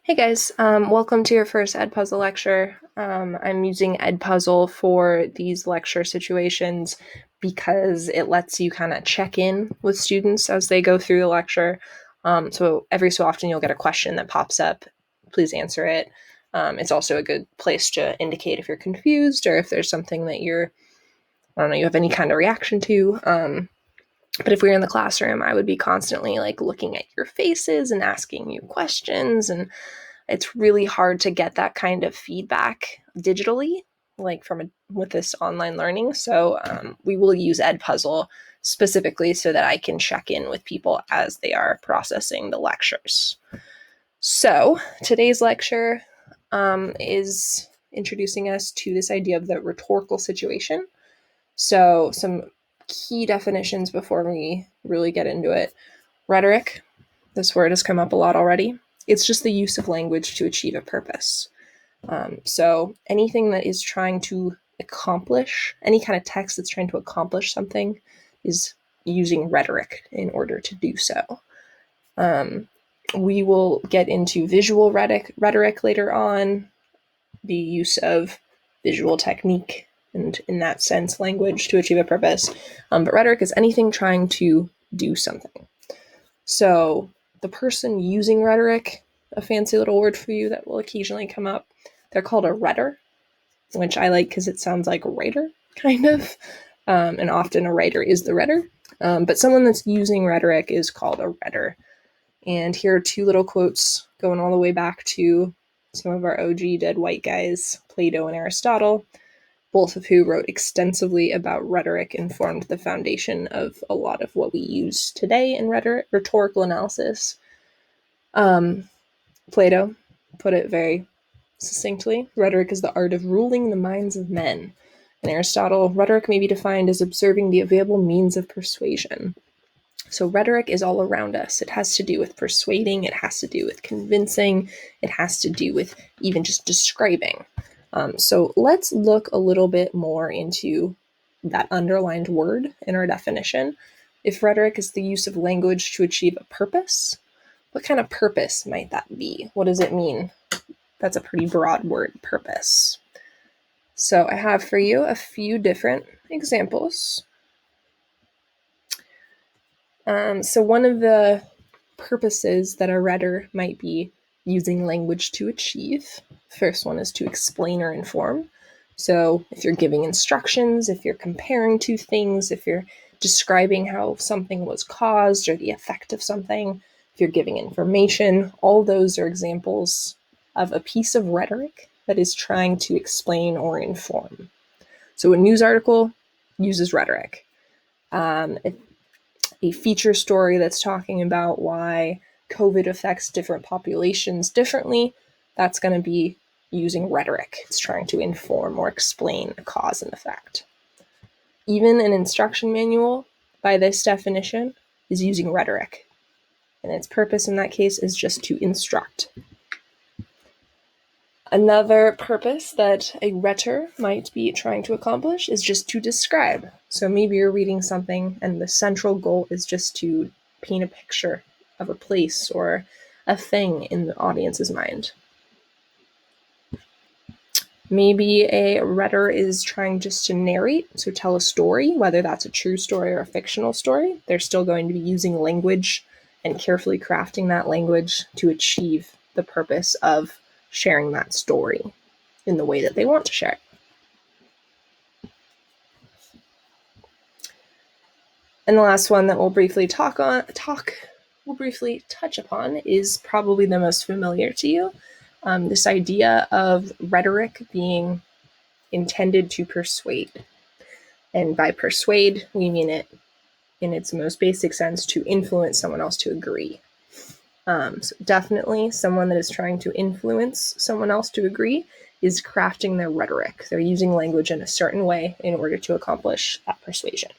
Hey guys, welcome to your first Edpuzzle lecture. I'm using Edpuzzle for these lecture situations because it lets you kind of check in with students as they go through the lecture. So every so often you'll get a question that pops up. Please answer it. It's also a good place to indicate if you're confused or if there's something that I don't know, you have any kind of reaction to. But if we were in the classroom, I would be constantly like looking at your faces and asking you questions, and it's really hard to get that kind of feedback digitally, like with this online learning. So we will use Edpuzzle specifically so that I can check in with people as they are processing the lectures. So today's lecture is introducing us to this idea of the rhetorical situation. So some key definitions before we really get into it. Rhetoric, this word has come up a lot already. It's just the use of language to achieve a purpose. So anything that is trying to accomplish, any kind of text that's trying to accomplish something is using rhetoric in order to do so. We will get into visual rhetoric later on, the use of visual technique and, in that sense, language to achieve a purpose. But rhetoric is anything trying to do something. So the person using rhetoric, a fancy little word for you that will occasionally come up, they're called a rhetor, which I like because it sounds like writer, kind of. And often a writer is the rhetor. But someone that's using rhetoric is called a rhetor. And here are two little quotes going all the way back to some of our OG dead white guys, Plato and Aristotle, both of who wrote extensively about rhetoric and formed the foundation of a lot of what we use today in rhetorical analysis. Plato put it very succinctly: rhetoric is the art of ruling the minds of men. And Aristotle, rhetoric may be defined as observing the available means of persuasion. So rhetoric is all around us. It has to do with persuading, it has to do with convincing, it has to do with even just describing. So let's look a little bit more into that underlined word in our definition. If rhetoric is the use of language to achieve a purpose, what kind of purpose might that be? What does it mean? That's a pretty broad word, purpose. So I have for you a few different examples. So one of the purposes that a rhetor might be using language to achieve, first one is to explain or inform. So if you're giving instructions, if you're comparing two things, if you're describing how something was caused or the effect of something, if you're giving information, all those are examples of a piece of rhetoric that is trying to explain or inform. So a news article uses rhetoric. A feature story that's talking about why COVID affects different populations differently, that's going to be using rhetoric. It's trying to inform or explain a cause and effect. Even an instruction manual, by this definition, is using rhetoric. And its purpose in that case is just to instruct. Another purpose that a rhetor might be trying to accomplish is just to describe. So maybe you're reading something and the central goal is just to paint a picture of a place or a thing in the audience's mind. Maybe a rhetor is trying just to narrate, so tell a story, whether that's a true story or a fictional story. They're still going to be using language and carefully crafting that language to achieve the purpose of sharing that story in the way that they want to share it. And the last one that we'll briefly touch upon is probably the most familiar to you. This idea of rhetoric being intended to persuade. And by persuade, we mean it in its most basic sense to influence someone else to agree. So definitely someone that is trying to influence someone else to agree is crafting their rhetoric. They're using language in a certain way in order to accomplish that persuasion.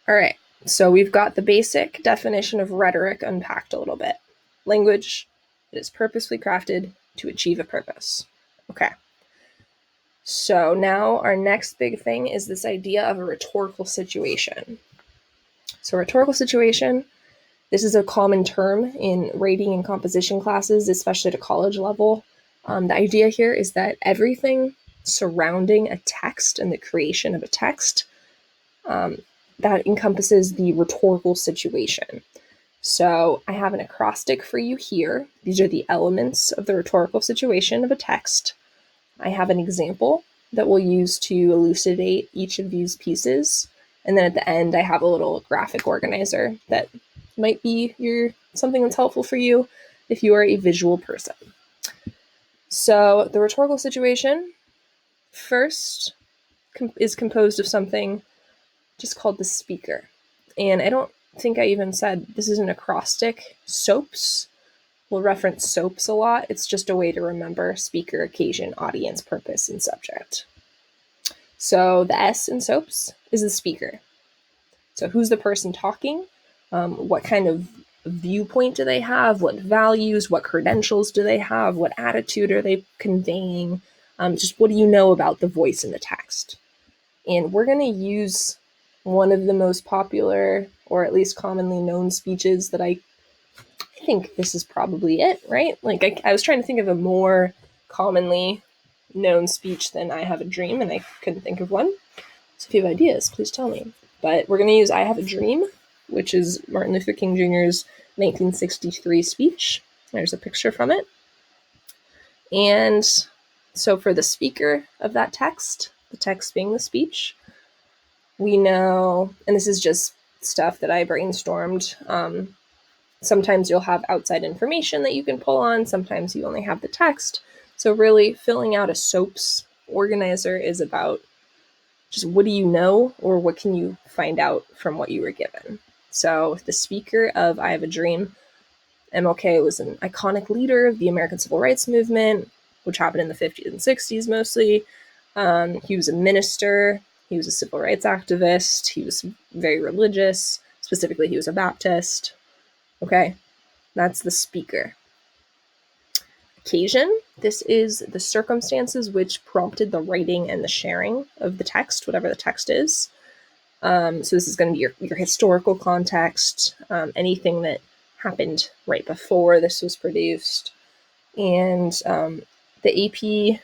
All right, so we've got the basic definition of rhetoric unpacked a little bit. Language that is purposefully crafted to achieve a purpose. Okay. So now our next big thing is this idea of a rhetorical situation. So a rhetorical situation This is a common term in writing and composition classes, especially at a college level. The idea here is that everything surrounding a text and the creation of a text, that encompasses the rhetorical situation. So I have an acrostic for you here. These are the elements of the rhetorical situation of a text. I have an example that we'll use to elucidate each of these pieces. And then at the end, I have a little graphic organizer that might be something that's helpful for you if you are a visual person. So the rhetorical situation first is composed of something just called the speaker. And I don't think I even said this is an acrostic. SOAPs, we'll reference SOAPs a lot. It's just a way to remember speaker, occasion, audience, purpose, and subject. So the S in SOAPs is the speaker. So who's the person talking? What kind of viewpoint do they have? What values? What credentials do they have? What attitude are they conveying? Just what do you know about the voice in the text? And we're going to use one of the most popular, or at least commonly known speeches that I think this is probably it, right? Like I was trying to think of a more commonly known speech than I Have a Dream, and I couldn't think of one. So if you have ideas, please tell me. But we're going to use I Have a Dream, which is Martin Luther King Jr.'s 1963 speech. There's a picture from it. And so for the speaker of that text, the text being the speech, we know, and this is just stuff that I brainstormed, sometimes you'll have outside information that you can pull on, sometimes you only have the text. So really filling out a SOAPs organizer is about just what do you know, or what can you find out from what you were given. So the speaker of I Have a Dream, MLK was an iconic leader of the American Civil Rights Movement, which happened in the 50s and 60s mostly. He was a minister. He was a civil rights activist. He was very religious. Specifically, he was a Baptist. Okay, that's the speaker. Occasion, this is the circumstances which prompted the writing and the sharing of the text, whatever the text is. So this is going to be your historical context, anything that happened right before this was produced. And the AP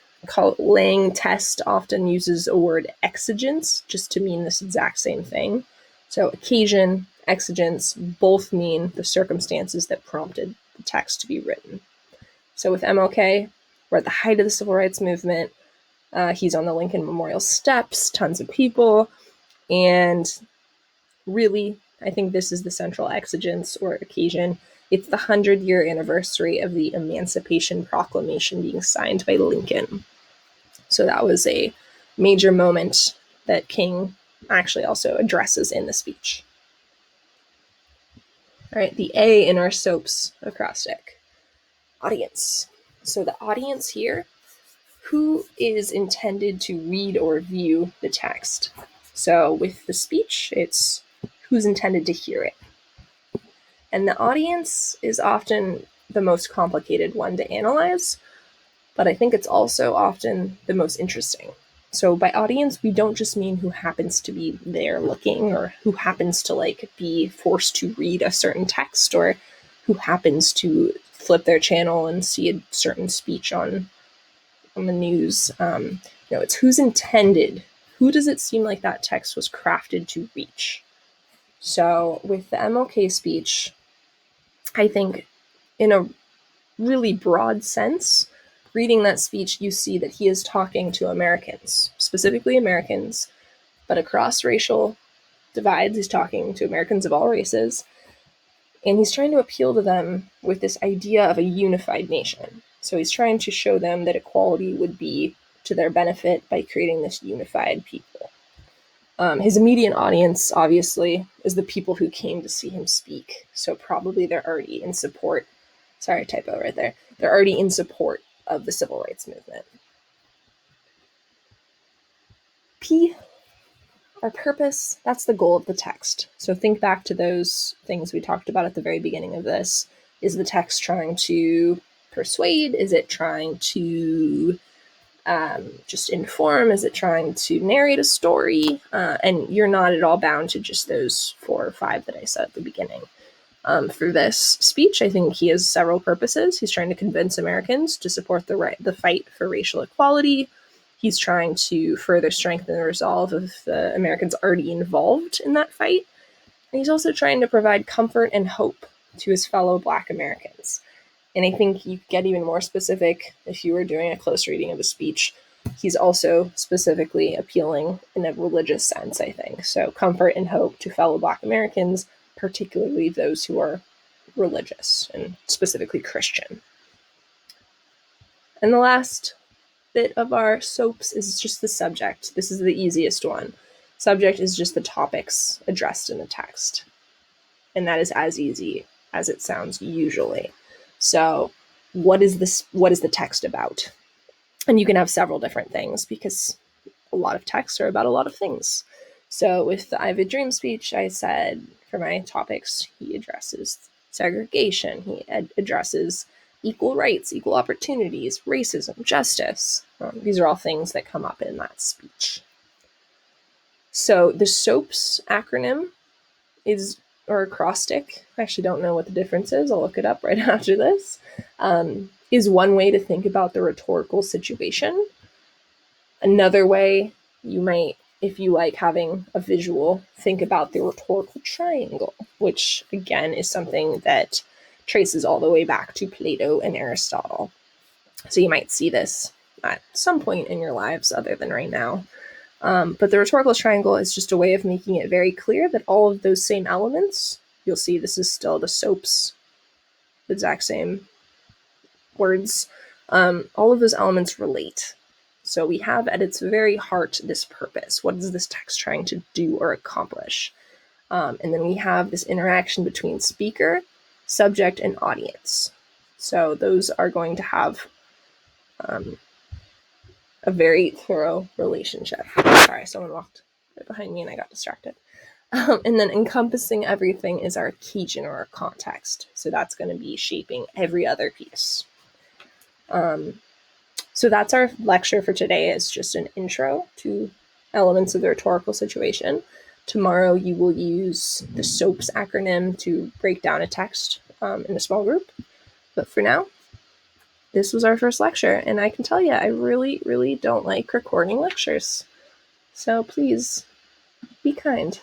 Lang test often uses a word exigence just to mean this exact same thing. So occasion, exigence, both mean the circumstances that prompted the text to be written. So with MLK, we're at the height of the civil rights movement. He's on the Lincoln Memorial steps, tons of people. And really, I think this is the central exigence or occasion. It's the 100-year anniversary of the Emancipation Proclamation being signed by Lincoln. So that was a major moment that King actually also addresses in the speech. All right, the A in our SOAPs acrostic. Audience. So the audience here, who is intended to read or view the text? So with the speech, it's who's intended to hear it. And the audience is often the most complicated one to analyze, but I think it's also often the most interesting. So by audience, we don't just mean who happens to be there looking, or who happens to be forced to read a certain text, or who happens to flip their channel and see a certain speech on the news. It's who's intended. Who does it seem like that text was crafted to reach? So with the MLK speech, I think in a really broad sense, reading that speech, you see that he is talking to Americans, specifically Americans, but across racial divides. He's talking to Americans of all races, and he's trying to appeal to them with this idea of a unified nation. So he's trying to show them that equality would be to their benefit by creating this unified people. His immediate audience, obviously, is the people who came to see him speak. So probably they're already in support. Sorry, typo right there. They're already in support of the civil rights movement. P, our purpose, that's the goal of the text. So think back to those things we talked about at the very beginning of this. Is the text trying to persuade? Is it trying to just inform? Is it trying to narrate a story? And you're not at all bound to just those 4 or 5 that I said at the beginning. For this speech, I think he has several purposes. He's trying to convince Americans to support the fight for racial equality. He's trying to further strengthen the resolve of the Americans already involved in that fight. And he's also trying to provide comfort and hope to his fellow Black Americans. And I think you get even more specific if you were doing a close reading of the speech. He's also specifically appealing in a religious sense, I think. So comfort and hope to fellow Black Americans, particularly those who are religious and specifically Christian. And the last bit of our SOAPs is just the subject. This is the easiest one. Subject is just the topics addressed in the text. And that is as easy as it sounds usually. So what is the text about? And you can have several different things because a lot of texts are about a lot of things. So with the I Have a Dream speech, I said for my topics, he addresses segregation, he addresses equal rights, equal opportunities, racism, justice. These are all things that come up in that speech. So the SOAPs acronym is, or acrostic, I actually don't know what the difference is, I'll look it up right after this, is one way to think about the rhetorical situation. Another way, you might, if you like having a visual, think about the rhetorical triangle, which again is something that traces all the way back to Plato and Aristotle. So you might see this at some point in your lives other than right now. But the rhetorical triangle is just a way of making it very clear that all of those same elements, you'll see this is still the SOAPs, the exact same words, all of those elements relate. So we have at its very heart this purpose. What is this text trying to do or accomplish? And then we have this interaction between speaker, subject, and audience. So those are going to have a very thorough relationship. Sorry, someone walked right behind me and I got distracted. And then encompassing everything is our key or context. So that's going to be shaping every other piece. So that's our lecture for today. It's just an intro to elements of the rhetorical situation. Tomorrow you will use the SOAPs acronym to break down a text in a small group. But for now, this was our first lecture, and I can tell you, I really, really don't like recording lectures. So please be kind.